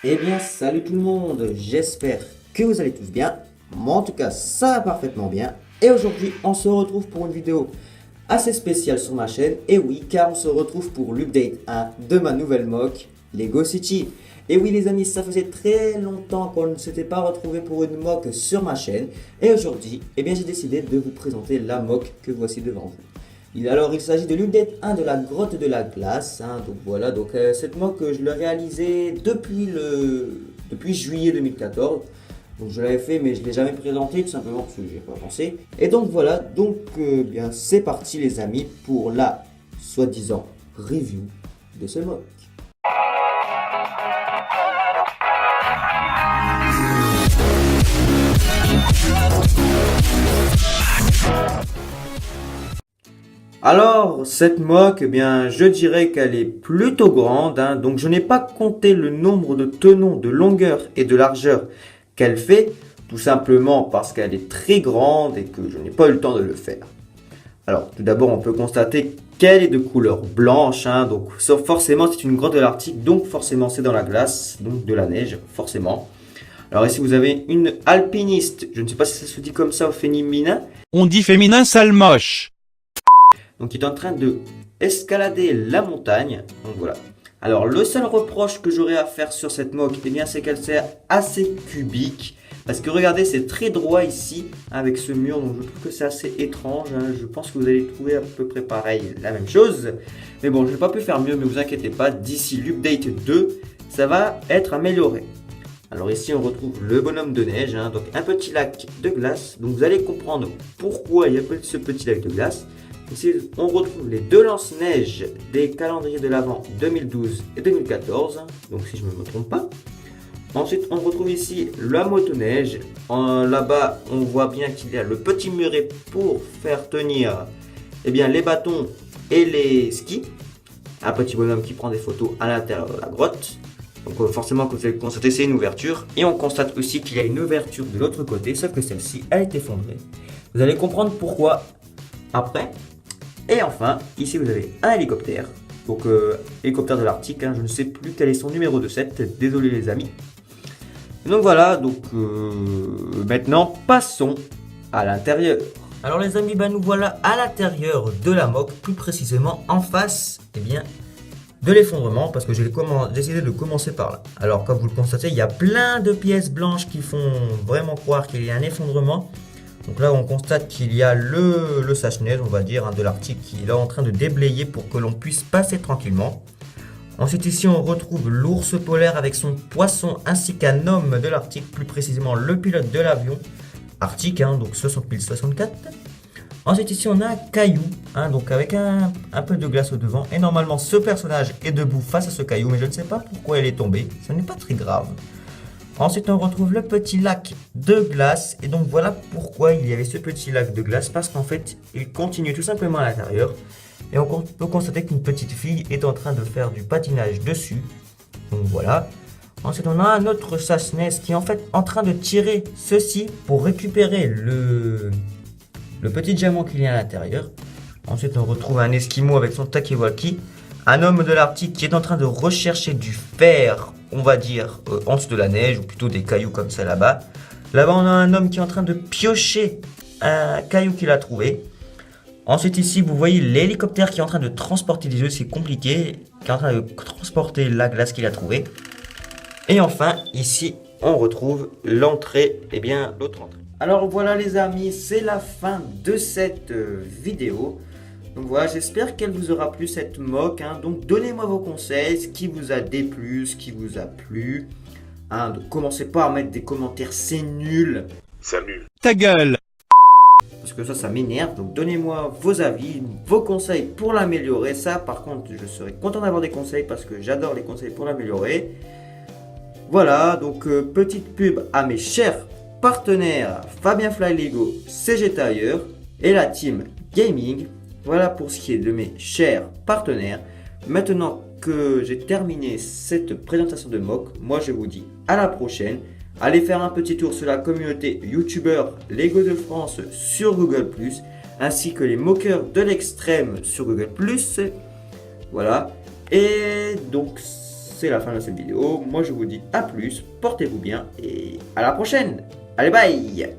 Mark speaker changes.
Speaker 1: Eh bien, salut tout le monde, j'espère que vous allez tous bien. Moi, en tout cas, ça va parfaitement bien. Et aujourd'hui, on se retrouve pour une vidéo assez spéciale sur ma chaîne. Et oui, car on se retrouve pour l'update 1 de ma nouvelle mock, Lego City. Et oui, les amis, ça faisait très longtemps qu'on ne s'était pas retrouvé pour une mock sur ma chaîne. Et aujourd'hui, eh bien, j'ai décidé de vous présenter la mock que voici devant vous. Alors, il s'agit de l'update 1 de la grotte de la glace. Donc voilà, cette mock, je l'ai réalisée depuis juillet 2014. Donc je l'avais fait, mais je ne l'ai jamais présenté tout simplement parce que j'ai pas pensé. Et donc voilà, bien c'est parti les amis pour la soi-disant review de ce mock. Alors, cette mock, je dirais qu'elle est plutôt grande. Donc, je n'ai pas compté le nombre de tenons de longueur et de largeur qu'elle fait, tout simplement parce qu'elle est très grande et que je n'ai pas eu le temps de le faire. Alors, tout d'abord, on peut constater qu'elle est de couleur blanche. Donc, forcément, c'est une grotte de l'Arctique, donc forcément, c'est dans la glace, donc de la neige, forcément. Alors ici, vous avez une alpiniste. Je ne sais pas si ça se dit comme ça au féminin.
Speaker 2: On dit féminin sale moche.
Speaker 1: Donc il est en train de escalader la montagne. Donc voilà. Alors le seul reproche que j'aurais à faire sur cette mock, c'est qu'elle est assez cubique. Parce que regardez, c'est très droit ici avec ce mur. Donc je trouve que c'est assez étrange. Je pense que vous allez trouver à peu près pareil, la même chose. Mais bon, je n'ai pas pu faire mieux, mais vous inquiétez pas. D'ici l'update 2, ça va être amélioré. Alors ici on retrouve le bonhomme de neige, donc un petit lac de glace. Donc vous allez comprendre pourquoi il y a ce petit lac de glace. Ici, on retrouve les deux lance-neige des calendriers de l'Avent 2012 et 2014, donc si je ne me trompe pas. Ensuite, on retrouve ici la motoneige. Là-bas, on voit bien qu'il y a le petit muret pour faire tenir les bâtons et les skis. Un petit bonhomme qui prend des photos à l'intérieur de la grotte. Donc forcément, comme vous allez constater, c'est une ouverture. Et on constate aussi qu'il y a une ouverture de l'autre côté, sauf que celle-ci, elle est effondrée. Vous allez comprendre pourquoi après. Et enfin, ici vous avez un hélicoptère, donc hélicoptère de l'Arctique, je ne sais plus quel est son numéro de 7, désolé les amis. Et donc voilà, maintenant passons à l'intérieur. Alors les amis, nous voilà à l'intérieur de la mock, plus précisément en face de l'effondrement, parce que j'ai décidé de commencer par là. Alors comme vous le constatez, il y a plein de pièces blanches qui font vraiment croire qu'il y a un effondrement. Donc là, on constate qu'il y a le sèche-neige, on va dire, de l'Arctique qui est là en train de déblayer pour que l'on puisse passer tranquillement. Ensuite, ici, on retrouve l'ours polaire avec son poisson ainsi qu'un homme de l'Arctique, plus précisément le pilote de l'avion Arctique, donc 60 064. Ensuite, ici, on a un caillou, donc avec un peu de glace au devant. Et normalement, ce personnage est debout face à ce caillou, mais je ne sais pas pourquoi elle est tombée. Ce n'est pas très grave. Ensuite, on retrouve le petit lac de glace. Et donc, voilà pourquoi il y avait ce petit lac de glace. Parce qu'en fait, il continue tout simplement à l'intérieur. Et on peut constater qu'une petite fille est en train de faire du patinage dessus. Donc, voilà. Ensuite, on a un autre sèche-neige qui est en fait en train de tirer ceci pour récupérer le petit diamant qu'il y a à l'intérieur. Ensuite, on retrouve un esquimau avec son talkie-walkie. Un homme de l'Arctique qui est en train de rechercher du fer, on va dire, en dessous de la neige, ou plutôt des cailloux comme ça là-bas. Là-bas, on a un homme qui est en train de piocher un caillou qu'il a trouvé. Ensuite, ici, vous voyez l'hélicoptère qui est en train de transporter des œufs, c'est compliqué, qui est en train de transporter la glace qu'il a trouvée. Et enfin, ici, on retrouve l'entrée, l'autre entrée. Alors voilà les amis, c'est la fin de cette vidéo. Donc voilà, j'espère qu'elle vous aura plu cette mock. Donc donnez-moi vos conseils, ce qui vous a déplu, ce qui vous a plu. Donc commencez pas à mettre des commentaires, c'est nul.
Speaker 2: C'est nul. Ta gueule.
Speaker 1: Parce que ça m'énerve. Donc donnez-moi vos avis, vos conseils pour l'améliorer. Ça par contre, je serais content d'avoir des conseils parce que j'adore les conseils pour l'améliorer. Voilà, donc petite pub à mes chers partenaires Fabien Fly Lego, CG Tailleur et la team Gaming. Voilà pour ce qui est de mes chers partenaires. Maintenant que j'ai terminé cette présentation de mock, moi je vous dis à la prochaine. Allez faire un petit tour sur la communauté youtubeur Lego de France sur Google+, ainsi que les moqueurs de l'extrême sur Google+. Voilà. Et donc c'est la fin de cette vidéo. Moi je vous dis à plus, portez-vous bien et à la prochaine. Allez bye.